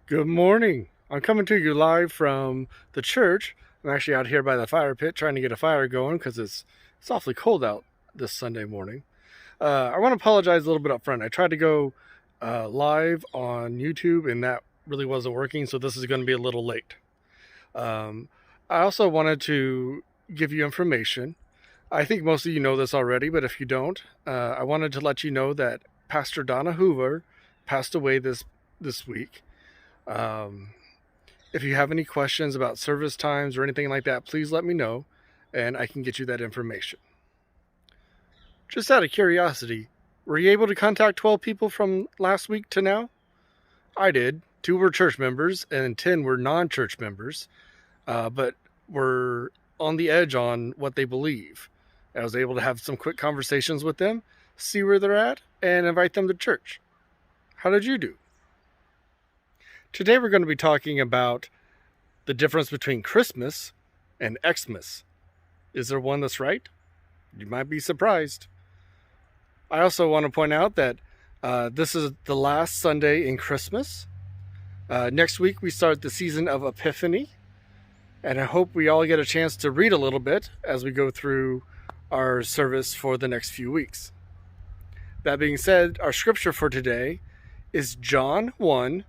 Good morning. I'm coming to you live from the church. I'm actually out here by the fire pit trying to get a fire going because it's awfully cold out this Sunday morning. I want to apologize a little bit up front. I tried to go live on YouTube and that really wasn't working, so this is going to be a little late. Um, I also wanted to give you information. I think most of you know this already, but if you don't, I wanted to let you know that Pastor Donna Hoover passed away this week. Um, if you have any questions about service times or anything like that, please let me know and I can get you that information. Just out of curiosity, were you able to contact 12 people from last week to now? I did. 2 were church members and 10 were non-church members, but were on the edge on what they believe. I was able to have some quick conversations with them, see where they're at, and invite them to church. How did you do? Today we're going to be talking about the difference between Christmas and Xmas. Is there one that's right? You might be surprised. I also want to point out that this is the last Sunday in Christmas. Next week we start the season of Epiphany, and I hope we all get a chance to read a little bit as we go through our service for the next few weeks. That being said, our scripture for today is John 1,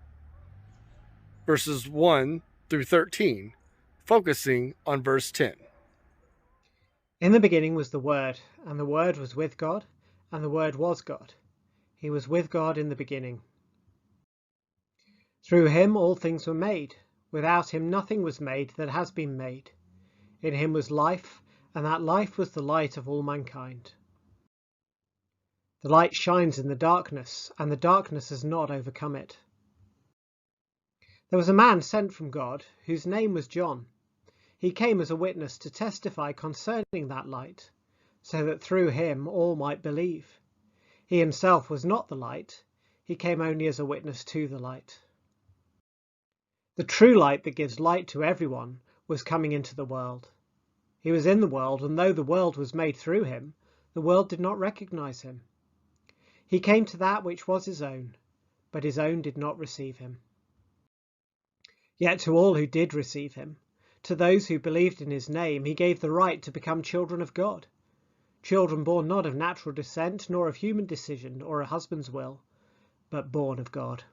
verses 1 through 13, focusing on verse 10. In the beginning was the Word, and the Word was with God, and the Word was God. He was with God in the beginning. Through him all things were made. Without him nothing was made that has been made. In him was life, and that life was the light of all mankind. The light shines in the darkness, and the darkness has not overcome it. There was a man sent from God, whose name was John. He came as a witness to testify concerning that light, so that through him all might believe. He himself was not the light, he came only as a witness to the light. The true light that gives light to everyone was coming into the world. He was in the world, and though the world was made through him, the world did not recognize him. He came to that which was his own, but his own did not receive him. Yet to all who did receive him, to those who believed in his name, he gave the right to become children of God, children born not of natural descent, nor of human decision or a husband's will, but born of God.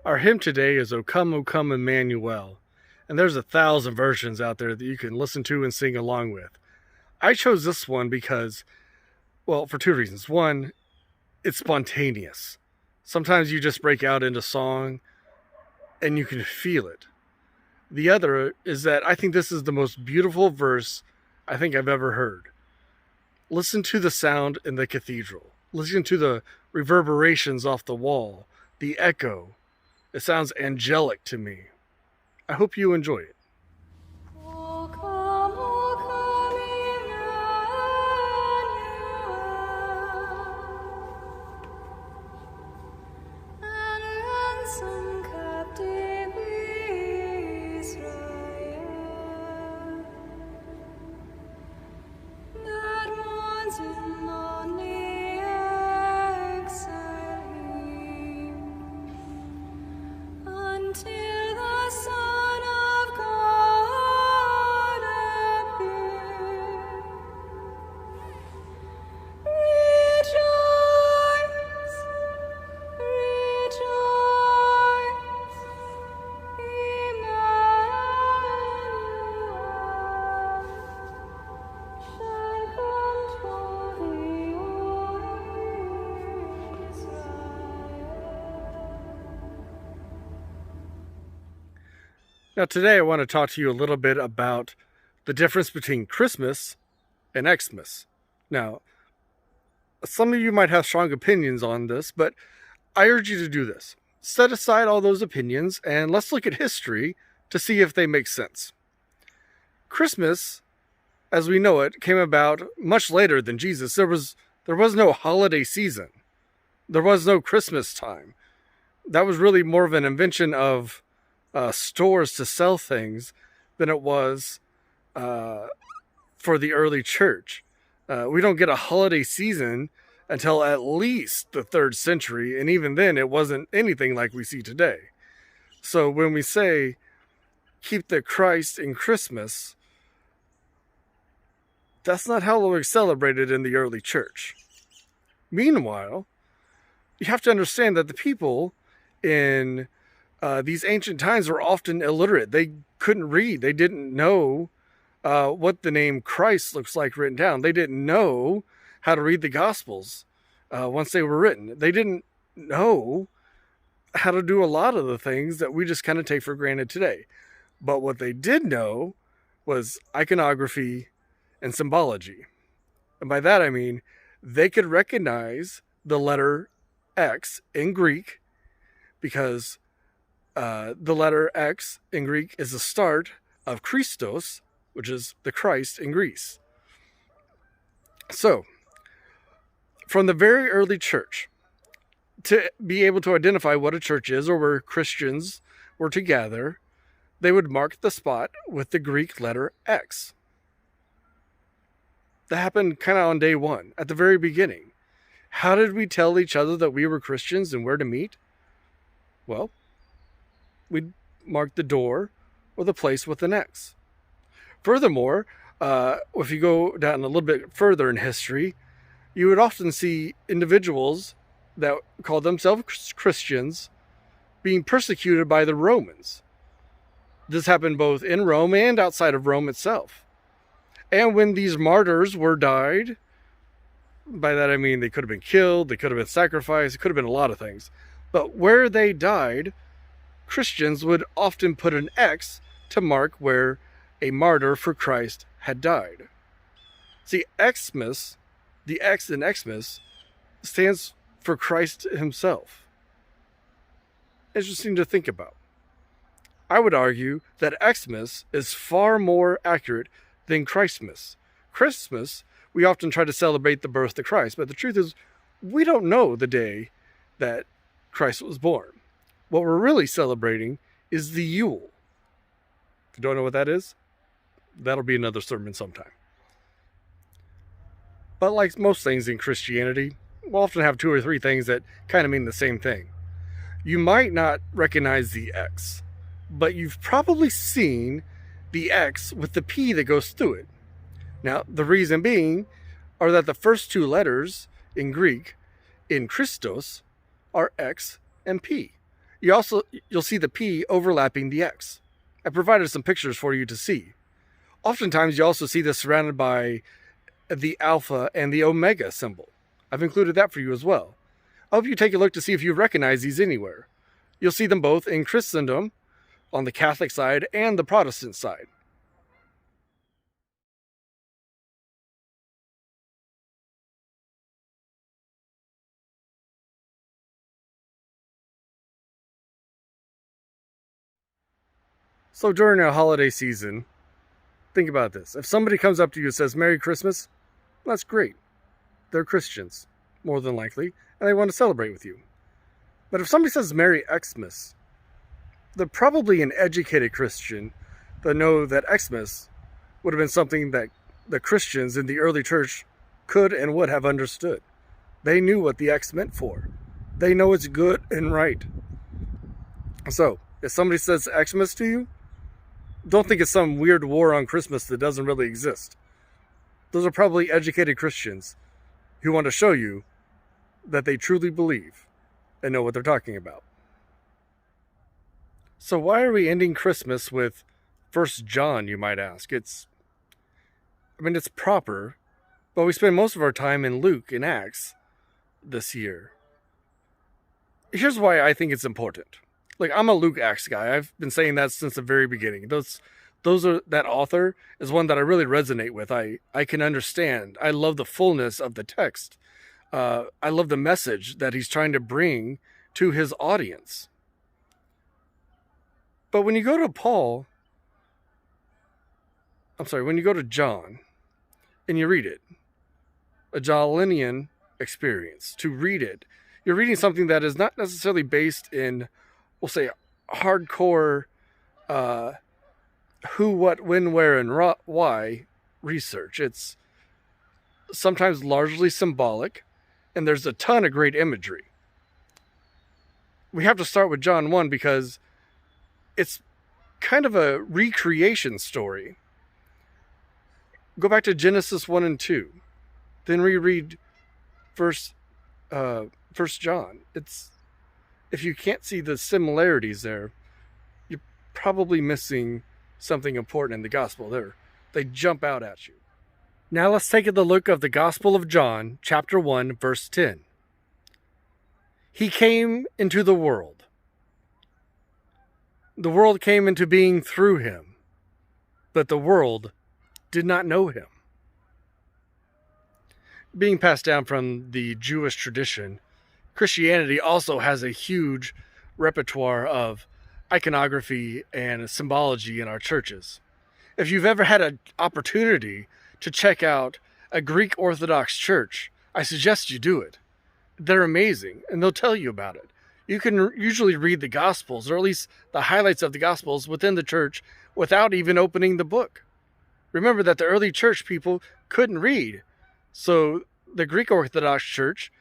Our hymn today is O Come, Emmanuel, and there's 1,000 versions out there that you can listen to and sing along with. I chose this one because, well, for 2 reasons. One, it's spontaneous. Sometimes you just break out into song and you can feel it. The other is that I think this is the most beautiful verse I think I've ever heard. Listen to the sound in the cathedral. Listen to the reverberations off the wall, the echo. It sounds angelic to me. I hope you enjoy it. Now today I want to talk to you a little bit about the difference between Christmas and Xmas. Now, some of you might have strong opinions on this, but I urge you to do this. Set aside all those opinions and let's look at history to see if they make sense. Christmas, as we know it, came about much later than Jesus. There was no holiday season. There was no Christmas time. That was really more of an invention of stores to sell things than it was for the early church. We don't get a holiday season until at least the 3rd century, and even then it wasn't anything like we see today. So when we say keep the Christ in Christmas, that's not how it was celebrated in the early church. Meanwhile, you have to understand that the people in these ancient times were often illiterate. They couldn't read. They didn't know what the name Christ looks like written down. They didn't know how to read the Gospels once they were written. They didn't know how to do a lot of the things that we just kind of take for granted today. But what they did know was iconography and symbology. And by that I mean they could recognize the letter X in Greek because the letter X in Greek is the start of Christos, which is the Christ in Greece. So, from the very early church, to be able to identify what a church is or where Christians were to gather, they would mark the spot with the Greek letter X. That happened kind of on day one, at the very beginning. How did we tell each other that we were Christians and where to meet? Well, we'd mark the door or the place with an X. Furthermore, if you go down a little bit further in history, you would often see individuals that called themselves Christians being persecuted by the Romans. This happened both in Rome and outside of Rome itself. And when these martyrs were died, by that I mean they could have been killed, they could have been sacrificed, it could have been a lot of things. But where they died, Christians would often put an X to mark where a martyr for Christ had died. See, Xmas, the X in Xmas, stands for Christ himself. Interesting to think about. I would argue that Xmas is far more accurate than Christmas. Christmas, we often try to celebrate the birth of Christ, but the truth is, we don't know the day that Christ was born. What we're really celebrating is the Yule. If you don't know what that is, that'll be another sermon sometime. But like most things in Christianity, we'll often have 2 or 3 things that kind of mean the same thing. You might not recognize the X, but you've probably seen the X with the P that goes through it. Now, the reason being are that the first 2 letters in Greek, in Christos, are X and P. You'll see the P overlapping the X. I provided some pictures for you to see. Oftentimes, you also see this surrounded by the alpha and the omega symbol. I've included that for you as well. I hope you take a look to see if you recognize these anywhere. You'll see them both in Christendom, on the Catholic side and the Protestant side. So during a holiday season, think about this. If somebody comes up to you and says, Merry Christmas, that's great. They're Christians, more than likely, and they want to celebrate with you. But if somebody says Merry Xmas, they're probably an educated Christian that know that Xmas would have been something that the Christians in the early church could and would have understood. They knew what the X meant for. They know it's good and right. So, if somebody says Xmas to you, don't think it's some weird war on Christmas that doesn't really exist. Those are probably educated Christians who want to show you that they truly believe and know what they're talking about. So why are we ending Christmas with 1 John, you might ask? It's proper, but we spend most of our time in Luke and Acts this year. Here's why I think it's important. Like, I'm a Luke Acts guy. I've been saying that since the very beginning. That author is one that I really resonate with. I can understand. I love the fullness of the text. I love the message that he's trying to bring to his audience. But when you go to John and you read it, a Johninian experience, to read it, you're reading something that is not necessarily based in, we'll say, hardcore who, what, when, where, and why research. It's sometimes largely symbolic, and there's a ton of great imagery. We have to start with John 1 because it's kind of a recreation story. Go back to Genesis 1 and 2. Then reread First John. If you can't see the similarities there, you're probably missing something important in the gospel there. They jump out at you. Now let's take a look of the Gospel of John, chapter 1, verse 10. He came into the world. The world came into being through him, but the world did not know him. Being passed down from the Jewish tradition, Christianity also has a huge repertoire of iconography and symbology in our churches. If you've ever had an opportunity to check out a Greek Orthodox church, I suggest you do it. They're amazing, and they'll tell you about it. You can usually read the Gospels, or at least the highlights of the Gospels within the church without even opening the book. Remember that the early church people couldn't read, so the Greek Orthodox Church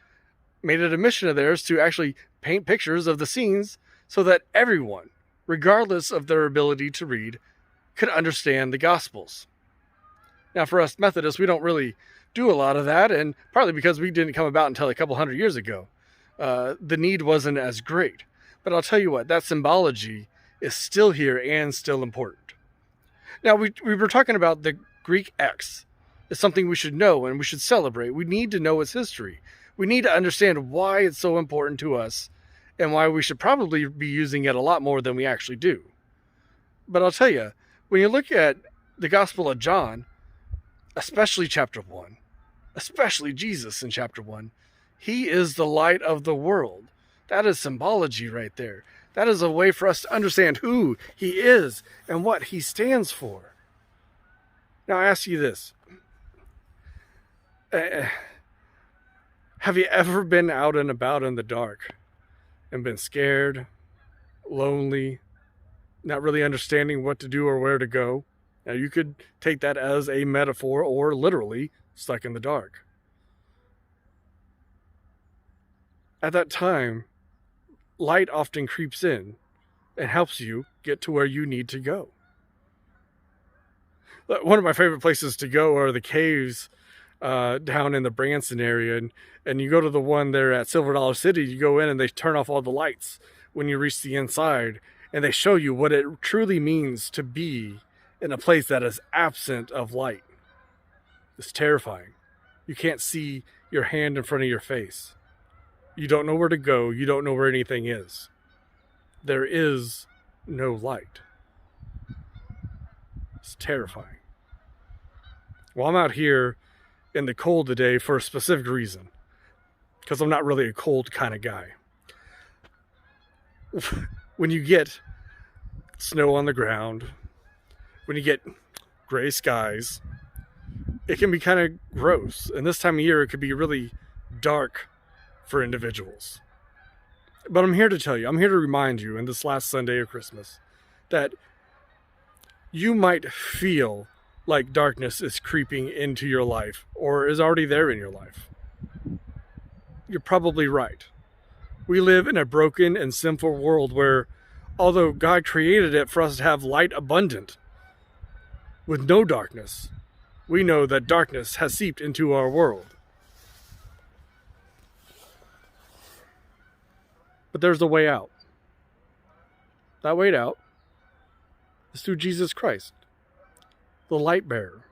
made it a mission of theirs to actually paint pictures of the scenes so that everyone, regardless of their ability to read, could understand the Gospels. Now, for us Methodists, we don't really do a lot of that, and partly because we didn't come about until a couple hundred years ago. The need wasn't as great. But I'll tell you what, that symbology is still here and still important. Now, we were talking about the Greek X. It's something we should know and we should celebrate. We need to know its history. We need to understand why it's so important to us and why we should probably be using it a lot more than we actually do. But I'll tell you, when you look at the Gospel of John, especially chapter 1, especially Jesus in chapter 1, he is the light of the world. That is symbology right there. That is a way for us to understand who he is and what he stands for. Now, I ask you this. Have you ever been out and about in the dark and been scared, lonely, not really understanding what to do or where to go? Now, you could take that as a metaphor or literally stuck in the dark. At that time, light often creeps in and helps you get to where you need to go. One of my favorite places to go are the caves down in the Branson area. And you go to the one there at Silver Dollar City, you go in and they turn off all the lights when you reach the inside. And they show you what it truly means to be in a place that is absent of light. It's terrifying. You can't see your hand in front of your face. You don't know where to go. You don't know where anything is. There is no light. It's terrifying. Well, I'm out here in the cold today for a specific reason. Because I'm not really a cold kind of guy. When you get snow on the ground, when you get gray skies, it can be kind of gross. And this time of year, it could be really dark for individuals. But I'm here to tell you, I'm here to remind you in this last Sunday of Christmas that you might feel like darkness is creeping into your life or is already there in your life. You're probably right. We live in a broken and sinful world where, although God created it for us to have light abundant with no darkness, we know that darkness has seeped into our world. But there's a way out. That way out is through Jesus Christ, the light bearer.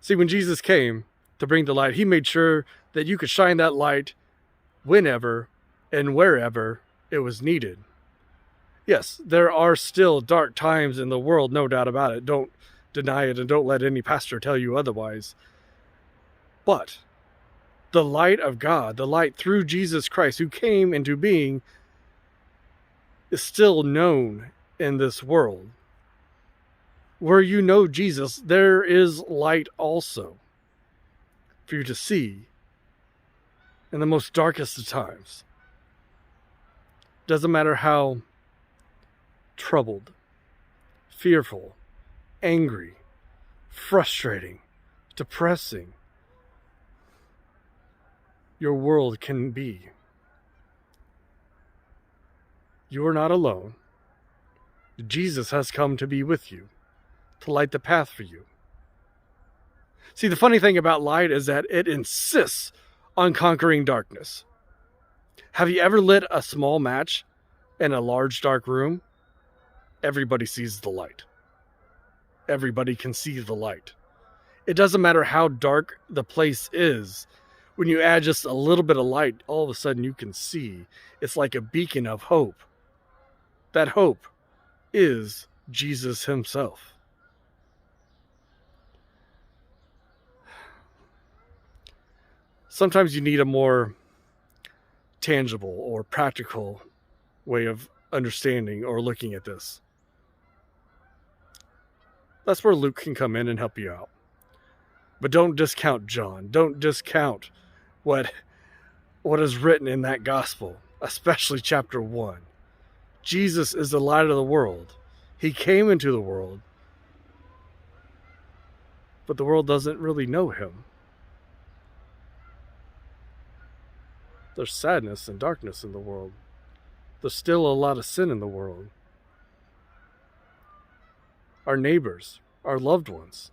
See, when Jesus came to bring the light, he made sure that you could shine that light whenever and wherever it was needed. Yes, there are still dark times in the world, no doubt about it. Don't deny it and don't let any pastor tell you otherwise. But the light of God, the light through Jesus Christ who came into being, is still known in this world. Where you know Jesus, there is light also for you to see in the most darkest of times. Doesn't matter how troubled, fearful, angry, frustrating, depressing, your world can be. You are not alone. Jesus has come to be with you, to light the path for you. See, the funny thing about light is that it insists on conquering darkness. Have you ever lit a small match in a large dark room? Everybody sees the light. Everybody can see the light. It doesn't matter how dark the place is. When you add just a little bit of light, all of a sudden you can see. It's like a beacon of hope. That hope is Jesus himself. Sometimes you need a more tangible or practical way of understanding or looking at this. That's where Luke can come in and help you out. But don't discount John. Don't discount what is written in that gospel, especially chapter 1. Jesus is the light of the world. He came into the world, but the world doesn't really know him. There's sadness and darkness in the world. There's still a lot of sin in the world. Our neighbors, our loved ones,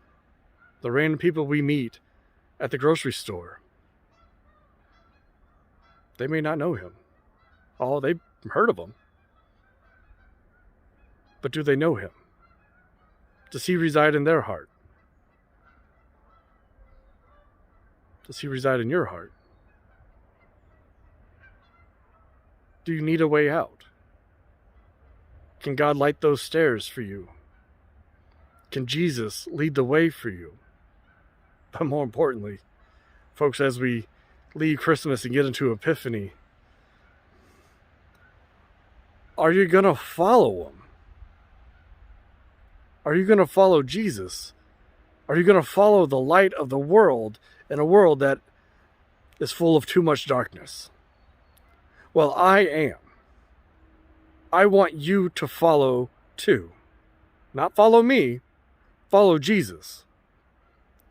the random people we meet at the grocery store, they may not know him. Oh, they've heard of him. But do they know him? Does he reside in their heart? Does he reside in your heart? Do you need a way out? Can God light those stairs for you? Can Jesus lead the way for you? But more importantly, folks, as we leave Christmas and get into Epiphany, are you going to follow him? Are you going to follow Jesus? Are you going to follow the light of the world in a world that is full of too much darkness? Well, I am. I want you to follow too. Not follow me, follow Jesus.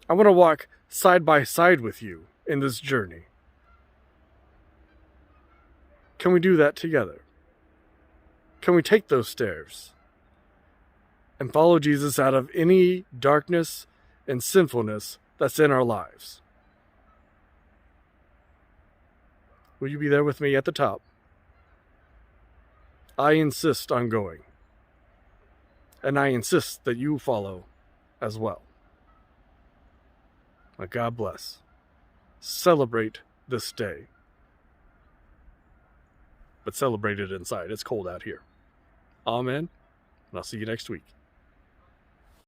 I want to walk side by side with you in this journey. Can we do that together? Can we take those stairs and follow Jesus out of any darkness and sinfulness that's in our lives? Will you be there with me at the top? I insist on going. And I insist that you follow as well. Now, God bless. Celebrate this day. But celebrate it inside. It's cold out here. Amen. And I'll see you next week.